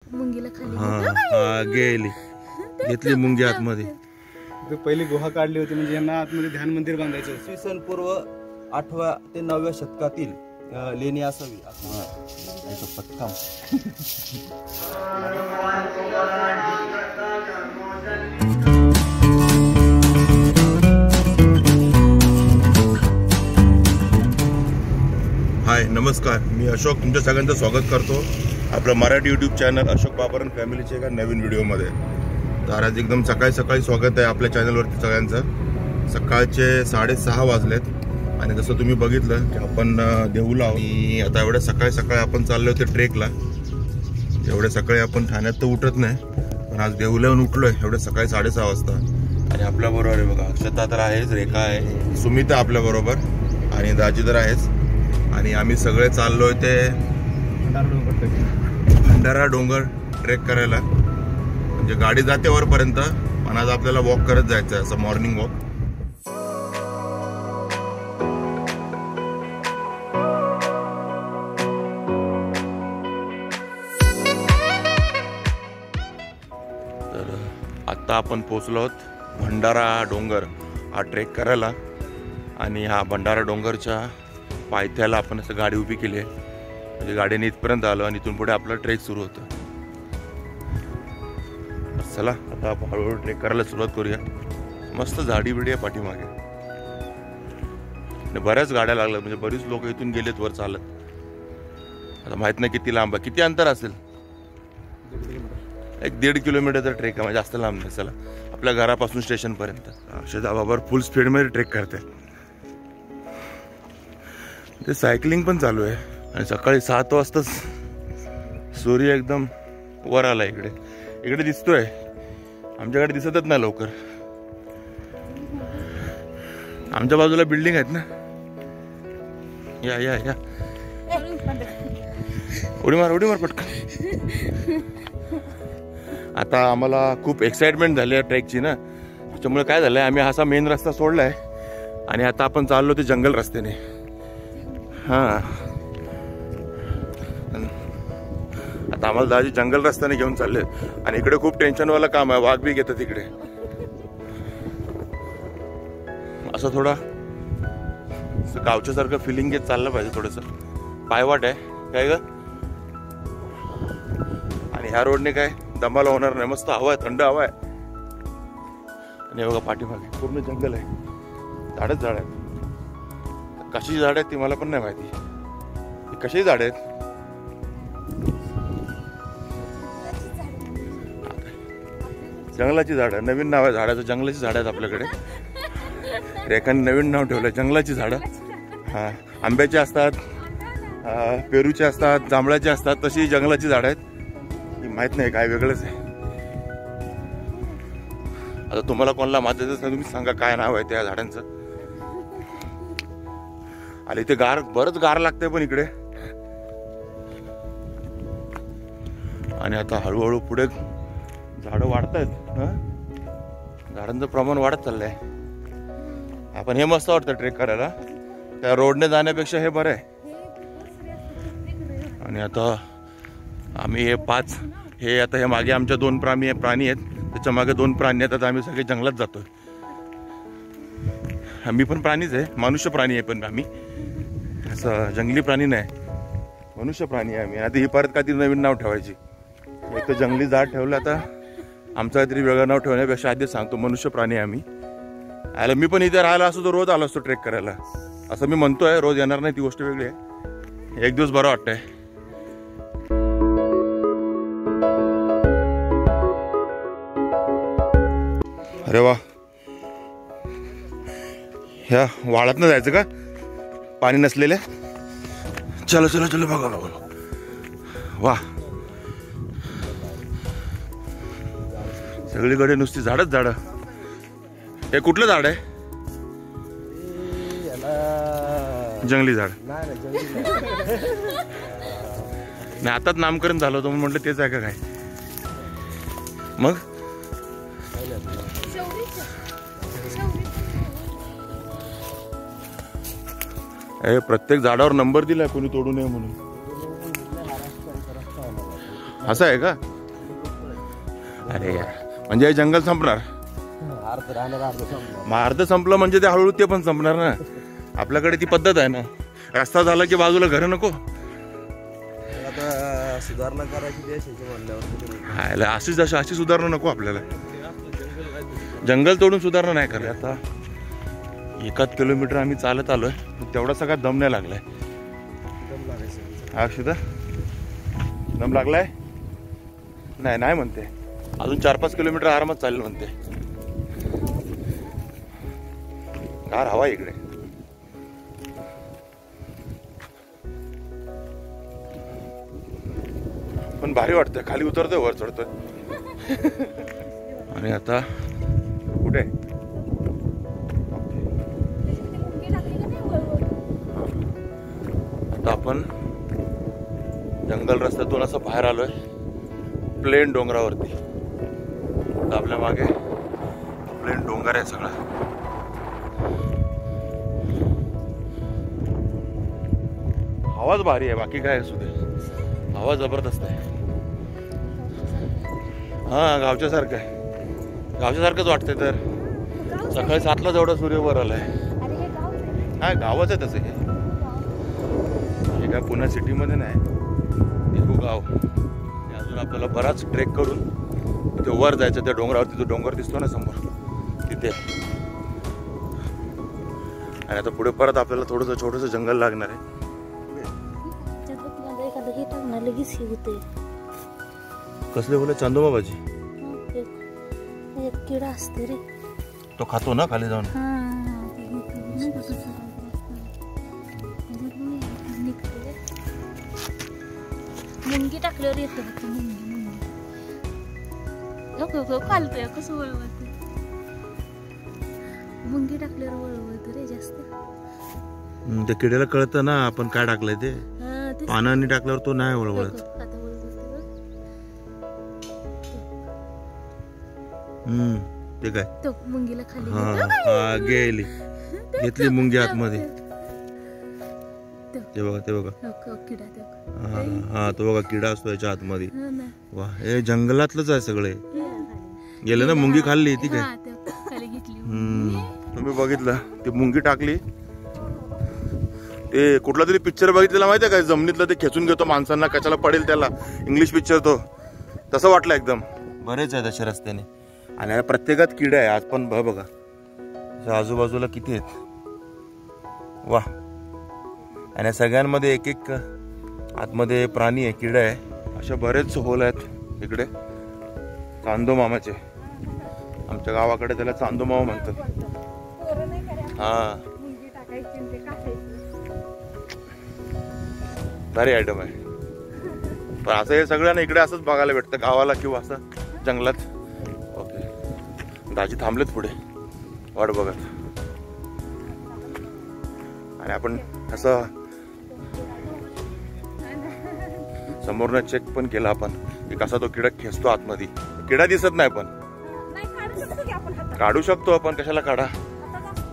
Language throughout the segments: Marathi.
मुंगीला खाली हा गेली घेतली मुंगी आतमध्ये पहिली गुहा काढली होती म्हणजे यांना आतमध्ये ध्यान मंदिर बांधायचं. इसवी सन पूर्व 8व्या ते 9व्या शतकातील लेणी असावी. पत्ता हाय नमस्कार, मी अशोक तुमच्या सगळ्यांचं स्वागत करतो आपलं मराठी यूट्यूब चॅनल अशोक बाबरन फॅमिलीच्या एका नवीन व्हिडिओमध्ये. तर आज एकदम सकाळी सकाळी स्वागत आहे आपल्या चॅनलवरती सगळ्यांचं. सकाळचे 6:30 वाजलेत आणि जसं तुम्ही बघितलं की आपण देहूला आहोत आणि आता एवढ्या सकाळी सकाळी आपण चाललो होते ट्रेकला. एवढ्या सकाळी आपण ठाण्यात तर उठत नाही, पण आज देहूला येऊन उठलोय एवढ्या सकाळी 6:30 वाजता. आणि आपल्याबरोबर आहे बघा, अक्षता तर आहेच, रेखा आहे, सुमिता आपल्याबरोबर आणि दाजी तर आहेच. आणि आम्ही सगळे चाललोय ते भंडारा डोंगर ट्रेक करायला. म्हणजे गाडी जाते वरपर्यंत, पण आज आपल्याला वॉक करत जायचं आहे, असं मॉर्निंग वॉक. तर आता आपण पोचलो आहोत भंडारा डोंगर हा ट्रेक करायला. आणि हा भंडारा डोंगरच्या पायथ्याला आपण असं गाडी उभी केली आहे, म्हणजे गाडीने इथपर्यंत आलो आणि इथून पुढे आपला ट्रेक सुरू होतं. चला आता आपण हळूहळू ट्रेक करायला सुरुवात करूया. मस्त झाडी बिडी आहे पाठीमागे आणि बऱ्याच गाड्या लागल्यात, म्हणजे बरीच लोक इथून गेलेत वर चालत. आता माहित नाही किती लांब आहे, किती अंतर असेल, 1-1.5 किलोमीटरचा ट्रेक आहे, म्हणजे जास्त लांब नाही. चला आपल्या घरापासून स्टेशनपर्यंत. अक्षदा बाबर फुल स्पीडमध्ये ट्रेक करतात. ते सायकलिंग पण चालू आहे आणि सकाळी 7 वाजताच सूर्य एकदम वर आला. इकडे दिसतोय, आमच्याकडे दिसतच नाही लवकर. आमच्या बाजूला बिल्डिंग आहेत ना. या या या उडी मार पटकन. आता आम्हाला खूप एक्साइटमेंट झाली आहे ट्रेकची ना, त्याच्यामुळे काय झालंय, आम्ही असा मेन रस्ता सोडलाय आणि आता आपण चाललो ते जंगल रस्त्याने. आता आम्हाला दाजी जंगल रस्त्याने घेऊन चालले आणि इकडे खूप टेन्शनवाला काम आहे, वाघ बी घेतात इकडे. असं थोडा गावच्या सारखं फिलिंग घेत चाललं पाहिजे. थोडस पायवाट आहे काय ग, आणि ह्या रोडने काय दमाला होणार नाही. मस्त हवा आहे, थंड हवा आहे. आणि बघा पाठीमागे पूर्ण जंगल आहे, झाडच झाड आहेत. कशी झाड आहेत ती मला पण नाही माहिती, कशी झाड आहेत. जंगलाची झाडं, नवीन नाव आहे झाडाचं, जंगलाची झाड आहेत आपल्याकडे. रेखाने नवीन नाव ठेवलंय, जंगलाची झाडं. हा, आंब्याची असतात, पेरूचे असतात, जांभळाची असतात, तशी जंगलाची झाडं आहेत. माहित नाही, काय वेगळंच आहे. आता तुम्हाला कोणाला माहिती असेल तुम्ही सांगा काय नाव आहे त्या झाडांचं. आणि इथे बरंच गार लागतंय पण इकडे. आणि आता हळूहळू पुढे झाडं वाढत आहेत, झाडांचं प्रमाण वाढत चाललंय. आपण हे मस्त वाटतं ट्रेक करायला, त्या रोडने जाण्यापेक्षा हे बरं आहे. आणि आता आम्ही हे मागे आमच्या 2 प्राणी आहेत, त्याच्या मागे 2 प्राणी आहेत. आता आम्ही सगळे जंगलात जातोय. आम्ही पण प्राणीच आहे, मनुष्य प्राणी आहे, पण आम्ही असं जंगली प्राणी नाही, मनुष्य प्राणी आहे आम्ही. आता ही परत काहीतरी नवीन नाव ठेवायची. एक तर जंगली झाड ठेवलं, आता आमचं काहीतरी वेगळं नाव ठेवण्यापेक्षा आधी सांगतो मनुष्य प्राणी आहे आम्ही. मी पण इथे राहायला असतो तर रोज आलो असतो ट्रेक करायला, असं मी म्हणतोय. रोज येणार नाही ती गोष्ट वेगळी आहे, एक दिवस बरं वाटतंय. अरे वा, ह्या वाळात न जायचं का, पाणी नसलेले. चलो चलो चलो बघा. वा, सगळीकडे नुसती झाडच झाडं. हे कुठलं झाड आहे, जंगली झाड नाही. आताच नामकरण झालं होतं म्हणून म्हटलं तेच आहे का काय. मग प्रत्येक झाडावर नंबर दिलाय, कोणी तोडू नये म्हणून. असं आहे का? अरे यार, म्हणजे हे जंगल संपणार? अर्ध राहणार, अर्ध संपणार. मग अर्ध संपलं म्हणजे ते हळूहळू ते पण संपणार ना. आपल्याकडे ती पद्धत आहे ना, रस्ता झाला की बाजूला घर नको. आता सुधारणा करायची देशाची म्हणल्यावर अशी सुधारणा नको आपल्याला. जंगल तोडून सुधारणा नाही करत. आता 1 किलोमीटर आम्ही चालत आलोय, तेवढा सगळा दम नाही लागलाय. अक्षिता दम लागलाय? नाही म्हणते, अजून 4-5 किलोमीटर आरामात चालेल म्हणते. गार हवा इकडे. पण भारी वाटतंय, खाली उतरतोय वर चढतोय. आणि आता कुठे आता आपण जंगल रस्त्यातून असं बाहेर आलोय प्लेन डोंगरावरती. आपल्या मागे प्लेन डोंगर आहे सगळा. आवाज भारी आहे, बाकी काय असू दे, आवाज जबरदस्त आहे. हा गावच्या सारखं आहे, गावच्या सारखंच वाटतंय. तर सकाळी 7ला जेवढा सूर्य वर आलाय. हा गावच आहे तसं. हे काय पुणे सिटीमध्ये नाही, देहू गाव. अजून आपल्याला बराच ट्रेक करून तिथे वर जायचं. त्या डोंगरावरती जो डोंगर दिसतो ना समोर, तिथे. आणि आता पुढे परत आपल्याला थोडंसं छोटंसं जंगल लागणार आहे. कसले बोले? चांदोबा भाजी. किडा असते रे, तो खातो ना खाली जाऊन. मुंगी टाकल्यावर येते खालतोय कसं वळवत. मुंगी टाकल्यावर वळवत रे जास्त. त्या किड्याला कळतं ना आपण काय टाकलंय ते. पानांनी टाकल्यावर तो नाही वळवळत. ते काय तो मुंगीला खाली हा गेली, घेतली मुंगी आतमध्ये. ते बघा हा तो बघा किडा असतो याच्या आतमध्ये. वा, हे जंगलातलंच आहे सगळे. गेले ना, मुंगी खाल्ली ती काय. तुम्ही बघितलं ती मुंगी टाकली. ते कुठला तरी पिक्चर बघितलेला माहितीये काय, जमिनीतलं ते खेचून घेतो माणसांना, कशाला पडेल त्याला. इंग्लिश पिक्चर तो तसं वाटलं एकदम. बरेच आहे तशा रस्त्याने. आणि प्रत्येकात किडा आहे. आज पण बघा आजूबाजूला किती आहेत. वा, आणि सगळ्यांमध्ये एक एक आतमध्ये प्राणी आहे, किडा आहे. अशा बरेच होल आहेत इकडे. चांदोमामाचे, आमच्या गावाकडे त्याला चांदोमामा म्हणतात. हा, भारी आयटम आहे. पण असं हे सगळ्यांना इकडे असंच बघायला भेटतं, गावाला किंवा असं जंगलात. ओके, दाजी थांबलेत पुढे वाट बघत. आणि आपण असं समोरनं चेक पण केला आपण की कसा तो किडा खेचतो आतमध्ये. किडा दिसत नाही पण काढू शकतो आपण. कशाला काढा,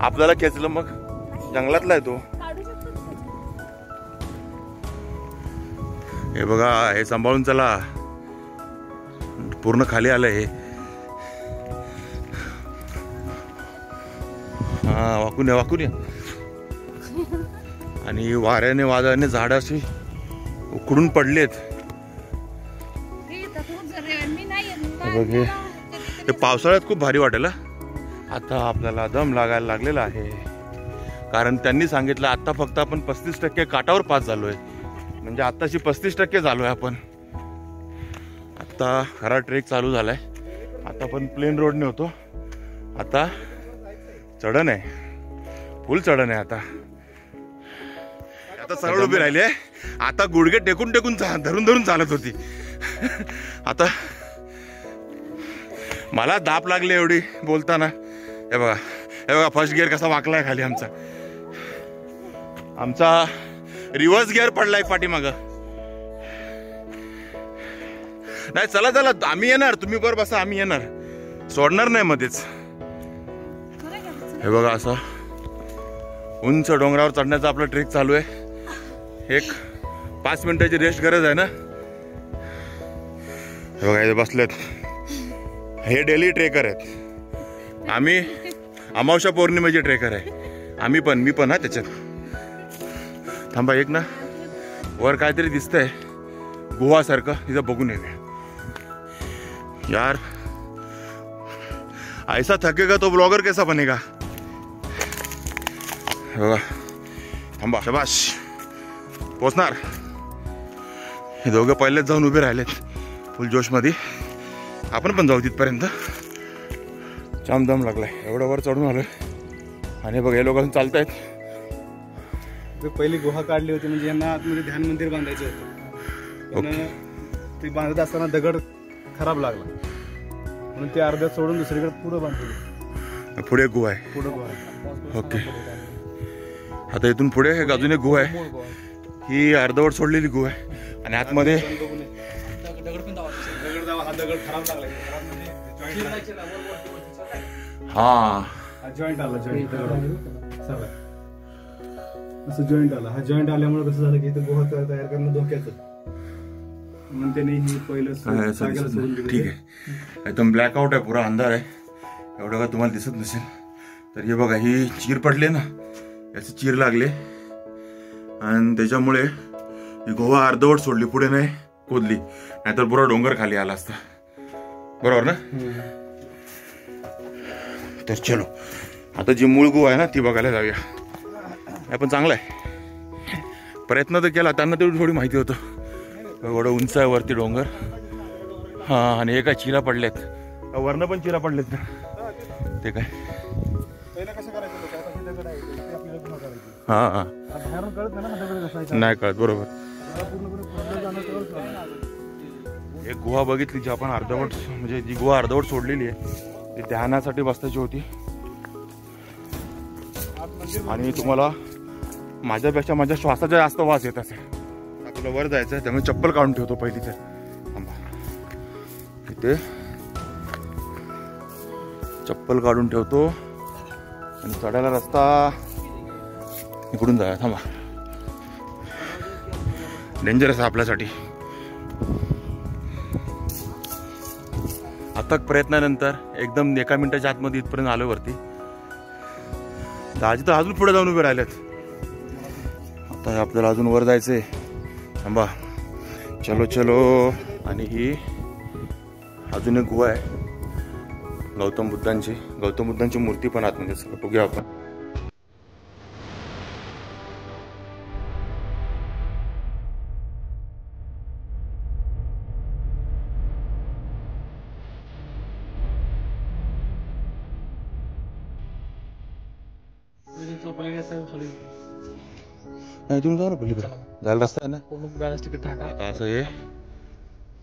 आपल्याला खेचलं मग. जंगलातला आहे तो. हे बघा, हे सांभाळून चला, पूर्ण खाली आलंय हे. हा, वाकून या. आणि वाऱ्याने वादळाने झाड अशी उकडून पडलेत. बघे, हे पावसाळ्यात खूप भारी वाटेल. आता आपल्याला दम लागायला लागलेला आहे, कारण त्यांनी सांगितलं आता फक्त आपण 35% काठावर पास झालोय. म्हणजे आताशी 35% झालोय आपण. आता खरा ट्रेक चालू झालाय. आता पण प्लेन रोडने होतो, आता चढण आहे, फुल चढण आहे. आता सरळ उभी राहिली आहे. आता गुडघे टेकून धरून चालत होती. आता मला दाप लागले एवढी बोलताना. हे बघा फर्स्ट गिअर कसा वाकलाय खाली. आमचा रिव्हर्स गिअर पडलाय पाठीमाग. नाही, चला आम्ही येणार, तुम्ही बरं बसा, आम्ही येणार, सोडणार नाही मध्येच. हे बघा, असं उंच डोंगरावर चढण्याचा आपला ट्रेक चालू आहे. एक 5 मिनिटाची रेस्ट गरज आहे ना. हे बघा, हे बसलेत हे डेली ट्रेकर आहेत. आम्ही अमावस्या पौर्णिमेचे ट्रेकर आहे आम्ही पण, मी पण. हा त्याच्यात थांबा एक ना, वर काहीतरी दिसतंय गुहासारखं, तिथं बघून येते यार. ऐसा थकेगा तो ब्लॉगर कैसा बनेगा. बघा थांबा, शबाश पोचणार. हे दोघं पहिलेच जाऊन उभे राहिलेत फुल जोशमध्ये. आपण पण जाऊ तिथपर्यंत. जामदम लागलाय, एवढं वर चढून आलोय. आणि बघा हे लोक चालतायत. पहिली गुहा काढली होती म्हणजे यांना आतमध्ये ध्यान मंदिर बांधायचं होतं. पण ते बांधत असताना दगड खराब लागला म्हणून ते अर्ध्यात सोडून दुसरीकडे पुढे बांधले. पुढे गुहा आहे. पुढे गुहा. ओके, आता इथून पुढे अजून एक गुहा आहे. ही अर्धवट सोडलेली गुहा आहे. आणि आतमध्ये दगड खराब लागला. हा जॉईंट आला, जॉईंट असं जॉईंट आला. हा जॉईंट आल्यामुळे कसं झालं की इथं गुहा तयार करणं धोक्याचं म्हणून त्यांनी हे पहिलं. ठीक आहे, एकदम ब्लॅकआउट आहे, पुरा अंधार आहे. एवढं का तुम्हाला दिसत नसेल तर हे बघा, ही चीर पडली ना, याची चीर लागले आणि त्याच्यामुळे ही गुहा अर्धवट सोडली, पुढे नाही खोदली, नाहीतर पुरा डोंगर खाली आला असता. बरोबर ना. तर चलो आता जी मूळ गुहा आहे ना ती बघायला जाऊया. आपण चांगला आहे, प्रयत्न तर केला, त्यांना तेवढी थोडी माहिती होतं. एवढं उंच आहे वरती डोंगर. हा, आणि हे काय चिरा पडलेत, वरनं पण चिरा पडलेत ना. ते काय हा हा नाही कळत. बरोबर. एक गुहा बघितली जी आपण अर्धवट, म्हणजे जी गुहा अर्धवट सोडलेली आहे ती ध्यानासाठी बसण्याची होती. आणि तुम्हाला माझ्यापेक्षा माझ्या श्वासाचा जास्त वास येत असेल. आपलं वर जायचं आहे त्यामुळे चप्पल काढून ठेवतो पहिली. तर इथे चप्पल काढून ठेवतो आणि चढायला रस्ता इकडून जाऊया. थांबा, डेंजरस आहे आपल्यासाठी. अथक प्रयत्नानंतर एकदम एका मिनिटाच्या आतमध्ये इथपर्यंत आलो वरती. दाजी तर अजून पुढे जाऊन उभे राहिलेत. आता आपल्याला अजून वर जायचंय. थांबा, चलो चलो. आणि ही अजून एक गुहा आहे गौतम बुद्धांची मूर्ती पण आतमध्ये. सगळं बघूया आपण. इथून जाऊ ना पलीकडे, जायला रस्ता आहे ना. असं हे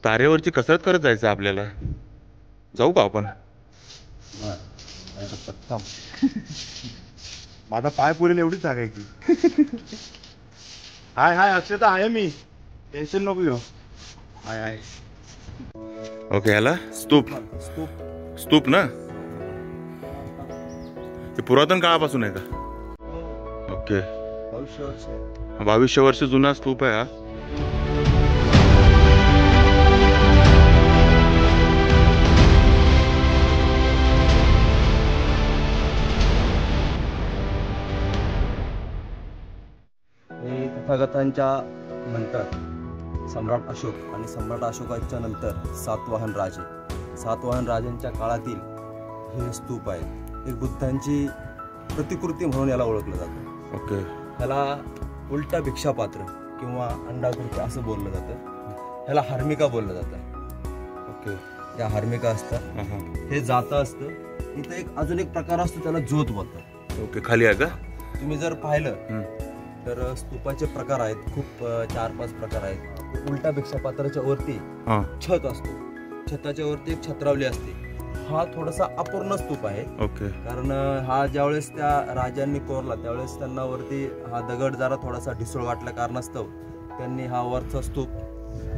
तारेवरची कसरत करत जायचं आपल्याला. जाऊ का आपण. माझा पाय पुरेल एवढीच जागा आहे की. हाय हाय अक्षता आहे, मी टेन्शन नको घेऊ. हाय हाय. ओके, ह्याला स्तूप ना. ते पुरातन काळापासून आहे का. ओके, 2200 वर्ष जुना स्तूप आहे हा. तथागतांच्या नंतर सम्राट अशोक आणि सम्राट अशोकाच्या नंतर सातवाहन राजांच्या काळातील हे स्तूप आहे. एक बुद्धांची प्रतिकृती म्हणून याला ओळखलं जातं. ओके. ह्याला उलटा भिक्षापात्र किंवा अंडाकृती असं बोललं जातं. ह्याला हार्मिका बोललं जातं. ओके. या हार्मिका असतात. हे जातं असतं. इथं एक अजून एक प्रकार असतो त्याला ज्योत बोलतात. ओके, खाली आहे का. तुम्ही जर पाहिलं तर स्तूपाचे प्रकार आहेत खूप, 4-5 प्रकार आहेत. उलटा भिक्षापात्राच्या वरती छत असतो. छताच्या वरती एक छत्रावली असते. हा थोडासा अपूर्ण स्तूप आहे. ओके. कारण हा ज्यावेळेस त्या राजांनी कोरला त्यावेळेस त्यांना वरती हा दगड जरा थोडासा ढिसूळ वाटल्या कारणास्तव त्यांनी हा वरचा स्तूप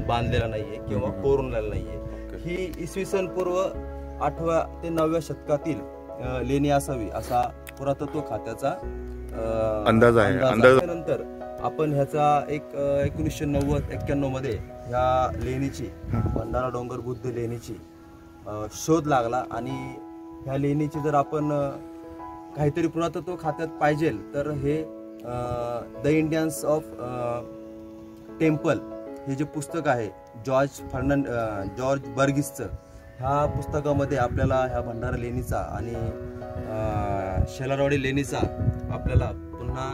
बांधलेला नाहीये किंवा कोरलेला नाहीये. ही इसवी सन पूर्व 8व्या ते 9व्या शतकातील लेणी असावी असा पुरातत्व खात्याचा अंदाज आहे. नंतर आपण ह्याचा एक 1990-91 मध्ये ह्या लेणीची भंडारा डोंगर बुद्ध लेणीची शोध लागला आणि ह्या लेणीची जर आपण काहीतरी पुरातत्व खात्यात पाहिजे तर हे द इंडियन्स ऑफ टेम्पल हे जे पुस्तक आहे जॉर्ज बर्गिसचं, ह्या पुस्तकामध्ये आपल्याला ह्या भंडारा लेणीचा आणि शेलारवाडी लेणीचा आपल्याला पुन्हा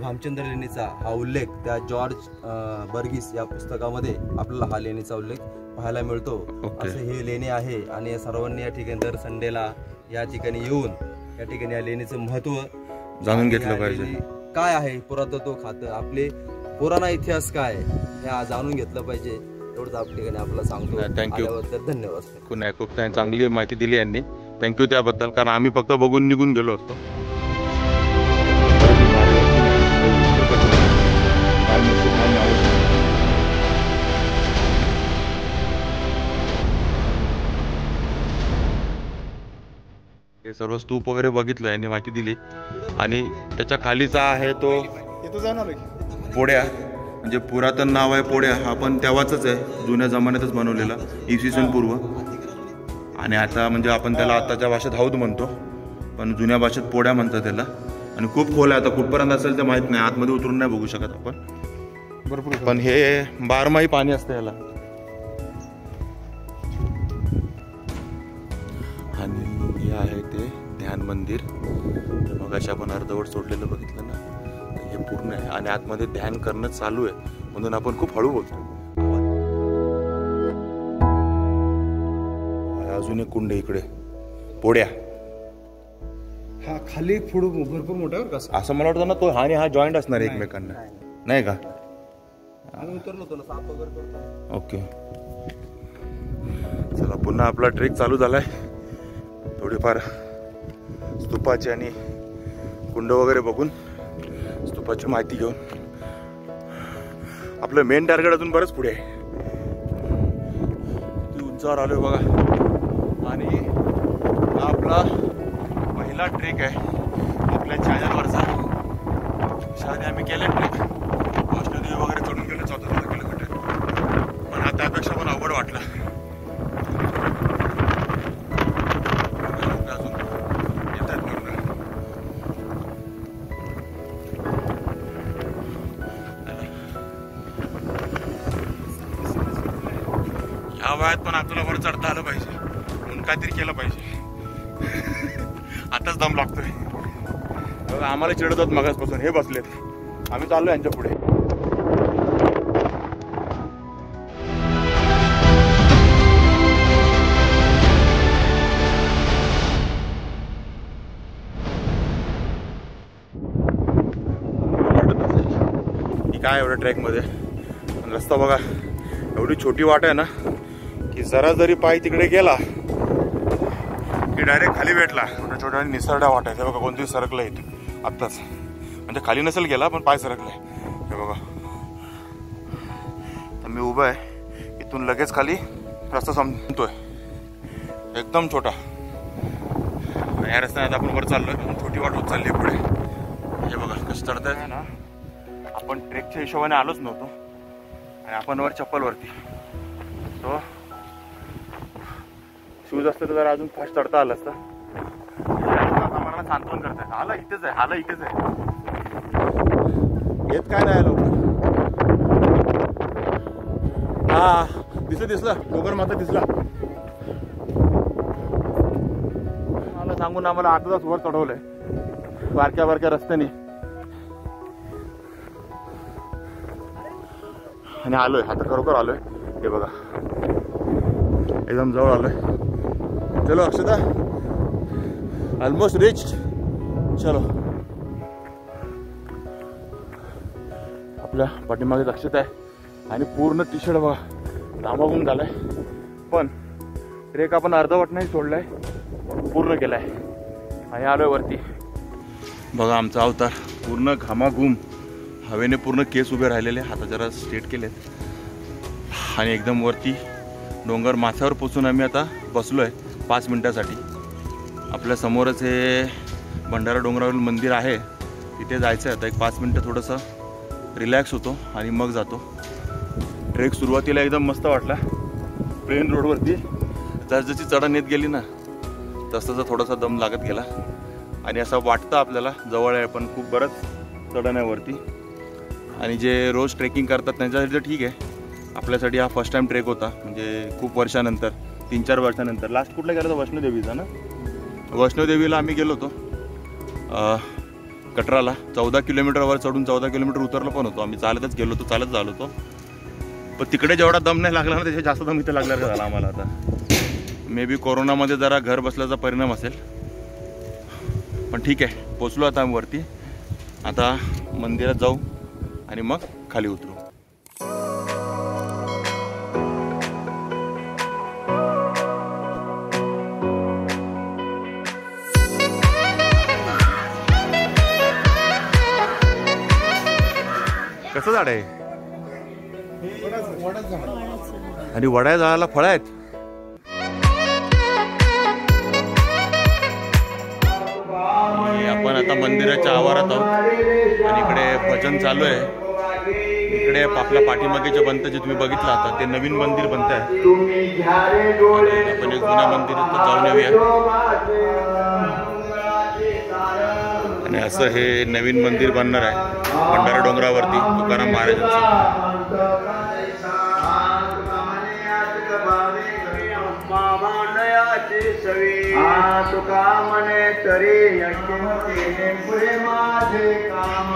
भामचंद्र लेणीचा हा उल्लेख त्या जॉर्ज बर्गिस या पुस्तकामध्ये आपल्याला हा लेणीचा उल्लेख पाहायला मिळतो. असे हे लेणी आहे आणि सर्वांनी या ठिकाणी दर संडेला या ठिकाणी येऊन या ठिकाणी या लेणीचं महत्त्व जाणून घेतलं पाहिजे. काय आहे पुरातत्व खातं, आपले पुराणा इतिहास काय हे जाणून घेतलं पाहिजे. एवढंच आपल्या ठिकाणी आपल्याला सांगतो. थँक्यू, धन्यवाद. खूप चांगली माहिती दिली यांनी. थँक्यू त्याबद्दल, कारण आम्ही फक्त बघून निघून गेलो होतो. हे सर्व स्तूप वगैरे बघितलं यांनी माहिती दिली. आणि त्याच्या खालीचा आहे तो पोड्या, म्हणजे पुरातन नाव आहे पोड्या. हा पण तेव्हाच आहे, जुन्या जमान्यातच बनवलेला, इसवी सन पूर्व. आणि आता म्हणजे आपण त्याला आताच्या भाषेत हौद म्हणतो, पण जुन्या भाषेत पोड्या म्हणतात त्याला. आणि खूप खोल आहे, आता कुठपर्यंत असेल ते माहित नाही, आतमध्ये उतरून नाही बघू शकत आपण भरपूर. पण हे बारमाही पाणी असतं याला. आणि हे आहे ते ध्यान मंदिर. मगाशी आपण अर्धवट सोडलेलं बघितलं ना, हे पूर्ण आहे आणि आतमध्ये ध्यान करणं चालू आहे, म्हणून आपण खूप हळू बोलतो. अजून एक कुंड इकडे, पोड्या. हा खाली पुढे भरपूर मोठा आहे का? असं मला वाटतं ना, तो आणि हा जॉईंट असणार एकमेकांना, नाही का? ओके, चला पुन्हा आपला ट्रेक चालू झालाय. थोडीफार स्तूपाची आणि कुंड वगैरे बघून, स्तूपाची माहिती घेऊन आपलं मेन टार्गेट अजून बरंच पुढे आहे. किती उंचावर आलोय बघा. आणि हा आपला पहिला ट्रेक आहे आपल्या चॅनलवरचा. शाळेने आम्ही केले ट्रेक, वैष्णोदेवी वगैरे चढून गेले 14 किलोमीटर, पण हा त्यापेक्षा पण अवघड वाटला. या वयात पण आपल्याला वर चढता आलं पाहिजे, म्हणून काहीतरी केलं पाहिजे. आताच दम लागतोय. आम्हाला चिडतात मगासपासून, हे बसलेत, आम्ही चाललो यांच्या पुढे. काय एवढ्या ट्रॅकमध्ये रस्ता बघा, एवढी छोटी वाट आहे ना की जरा जरी पाय तिकडे गेला की डायरेक्ट खाली भेटला. छोट्या निसरड्या वाट आहे, बघा कोणतरी सरकलं इथं आत्ताच, म्हणजे खाली नसेल गेला पण पाय सरकलाय. हे बघा, तर मी उभा आहे, इथून लगेच खाली रस्ता संपतोय, एकदम छोटा. या रस्त्याने आपण वर चाललोय, छोटी वाट होत चालली पुढे. हे बघा कसं चढताय ना, आपण ट्रेकच्या हिशोबाने आलोच नव्हतो आणि आपण वर चप्पलवरती. तो शूज असतं तर जरा अजून फास्ट चढता आलं असतं. मला सांत्वन करताय, आला इथेच आहे, आला इथेच आहे, येत काय नाही लवकर. हा दिसला डोंगर माता दिसला. मला सांगून आम्हाला आताच वर चढवलंय बारक्या बारक्या रस्त्याने. आणि आलोय, आता खरोखर आलोय. हे बघा एकदम जवळ आलोय. चलो अक्षता, ऑलमोस्ट रिच. चलो, आपल्या पाठीमागे अक्षता आहे आणि पूर्ण टी शर्ट बघा तांबावून झालाय. पण ट्रेक आपण अर्धवट नाही सोडलाय, पूर्ण केलाय आणि आलोय वरती. बघा आमचा अवतार पूर्ण घामाघूम, हवेने पूर्ण केस उभे राहिलेले, हाता जरा स्ट्रेट केलेत आणि एकदम वरती डोंगर माथ्यावर पोचून आम्ही आता बसलो आहे 5 मिनटासाठी. आपल्या समोरच हे भंडारा डोंगरावरील मंदिर आहे, तिथे जायचं आहे आता. एक 5 मिनटं थोडंसं रिलॅक्स होतो आणि मग जातो. ट्रेक सुरुवातीला एकदम मस्त वाटला, प्लेन रोडवरती जसजशी चढण येत गेली ना तसं थोडासा दम लागत गेला आणि असं वाटतं आपल्याला जवळ आहे पण खूप बरंच चढण आहे वरती. आणि जे रोज ट्रेकिंग करतात त्यांच्यासाठी तर ठीक आहे, आपल्यासाठी हा फर्स्ट टाइम ट्रेक होता. म्हणजे खूप वर्षानंतर 3-4 वर्षानंतर. लास्ट कुठला गेला होता? वैष्णोदेवीचा ना. वैष्णोदेवीला आम्ही गेलो होतो कटराला. 14 किलोमीटरवर चढून 14 किलोमीटर उतरलो पण होतो आम्ही. चालतच गेलो होतो, चालत झालो होतो. पण तिकडे जेवढा दम नाही लागला ना त्याच्या जास्त दम इथे लागला झाला आम्हाला. आता मे बी कोरोनामध्ये जरा घर बसल्याचा परिणाम असेल, पण ठीक आहे. पोचलो आता आम्ही वरती. आता मंदिरात जाऊ आणि मग खाली उतरू. कसं झाड आहे? आणि वड्या झाडाला फळं आहेत. आपण आता मंदिराच्या आवारात आहोत आणि इकडे भजन चालू आहे. इकडे आपल्या पाठीमागे जे बनतं, जे तुम्ही बघितलं आता, ते नवीन मंदिर बनत आहे. आपण एक जुन्या मंदिरात जाऊन येऊया. आणि असं हे नवीन मंदिर बनणार आहे भंडारा डोंगरावरती तुकाराम महाराजांचं. तुका म्हणे तरी पुढे माझे काम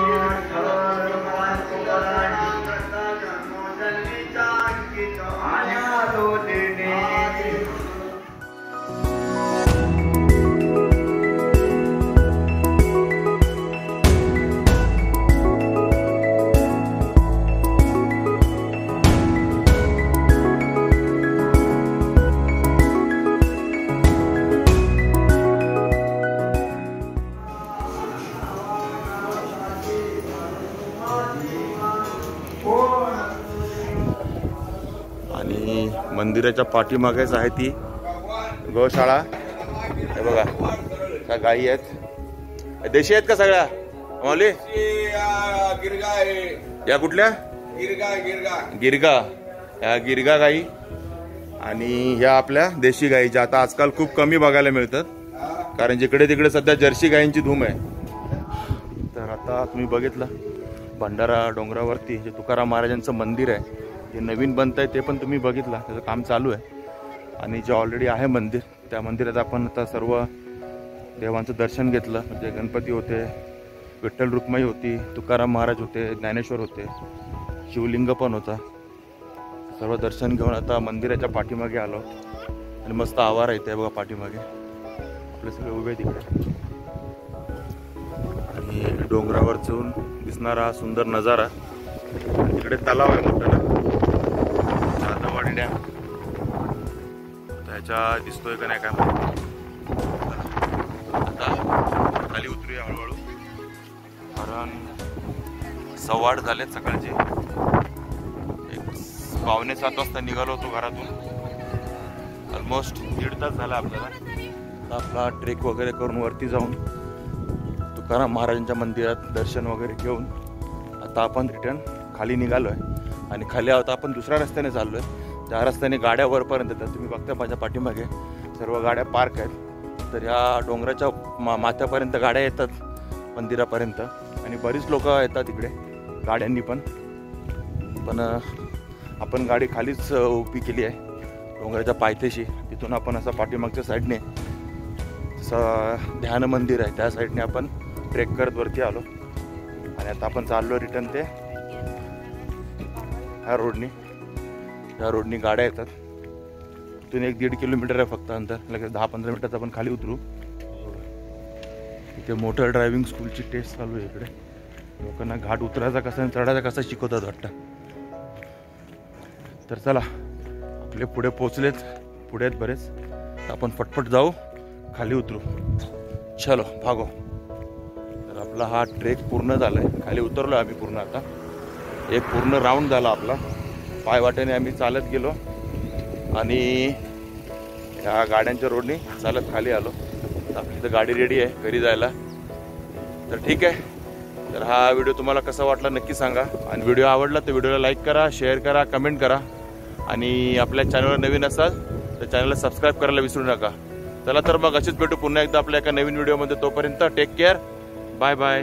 आणि मंदिराच्या पाठीमागेच आहे ती गौशाळा. हे बघा, त्या गायी आहेत. देशी आहेत का सगळ्या? माऊली या कुठल्या? गिरगा. या गिरगा गाई आणि ह्या आपल्या देशी गाई, ज्या आता आजकाल खूप कमी बघायला मिळतात, कारण जिकडे तिकडे सध्या जर्सी गायींची धूम आहे. तर आता तुम्ही बघितलं भंडारा डोंगरावरती जे तुकाराम महाराजांचं मंदिर आहे ते नवीन बनत आहे, ते पण तुम्ही बघितलं. त्याचं काम चालू आहे. आणि जे ऑलरेडी आहे मंदिर, त्या मंदिरात आपण आता सर्व देवांचं दर्शन घेतलं. म्हणजे गणपती होते, विठ्ठल रुक्माई होती, तुकाराम महाराज होते, ज्ञानेश्वर होते, शिवलिंग पण होता. सर्व दर्शन घेऊन आता मंदिराच्या पाठीमागे आलो आणि मस्त आवार आहे ते बघा पाठीमागे. आपले सगळे उभे तिकडे आणि डोंगरावर चढून दिसणारा सुंदर नजारा. तिकडे तलाव आहे मोठा ना, जाधववाडी डॅम. त्याच्या दिसतोय का नाही काय माहिती. आता खाली उतरूया हळूहळू, कारण 8:15 झालेत सकाळचे. 6:45 वाजता निघालो होतो घरातून. ऑलमोस्ट 1.5 तास झाला आपल्याला. आता आपला ट्रेक वगैरे करून वरती जाऊन तुकाराम महाराजांच्या मंदिरात दर्शन वगैरे घेऊन आता आपण रिटर्न खाली निघालो आहे. आणि खाली आता आपण दुसऱ्या रस्त्याने चाललो आहे. त्या रस्त्याने गाड्या वरपर्यंत येतात. तुम्ही बघता माझ्या पाठीमागे सर्व गाड्या पार्क आहेत. तर ह्या डोंगराच्या माथ्यापर्यंत गाड्या येतात मंदिरापर्यंत. आणि बरीच लोक येतात इकडे गाड्यांनी पण. आपण गाडी खालीच उभी केली आहे डोंगराच्या पायथ्याशी. तिथून आपण असं पाठीमागच्या साईडने ध्यान मंदिर आहे त्या साईडने आपण ट्रेक करत वरती आलो. आणि आता आपण चाललो रिटर्न ते ह्या रोडनी. ह्या रोडनी गाड्या येतात. इथून 1-1.5 किलोमीटर आहे फक्त अंतर. लगेच 10-15 मिनिटात आपण खाली उतरू. इथे मोटर ड्रायव्हिंग स्कूलची टेस्ट चालू आहे इकडे. लोकांना घाट उतरायचा कसा आणि चढायचा कसा शिकवतात वाटतं. तर चला, आपले पुढे पोचलेत, पुढे आहेत बरेच. आपण फटफट जाऊ, खाली उतरू. चलो भागो. तर आपला हा ट्रेक पूर्ण झाला आहे. खाली उतरलो आम्ही पूर्ण. आता एक पूर्ण राऊंड झाला आपला. पायवाटेने आम्ही चालत गेलो आणि ह्या गाड्यांच्या रोडने चालत खाली आलो. आपली तर गाडी रेडी आहे घरी जायला. तर ठीक आहे. तर हा व्हिडिओ तुम्हाला कसा वाटला नक्की सांगा. आणि व्हिडिओ आवडला तर व्हिडिओला लाईक करा, शेअर करा, कमेंट करा. आणि आपल्या चॅनलवर नवीन असाल तर तर चॅनलला सबस्क्राईब करायला विसरू नका. चला तर मग अशीच भेटू पुन्हा एकदा आपल्या एका नवीन व्हिडिओमध्ये. तोपर्यंत टेक केअर. Bye bye.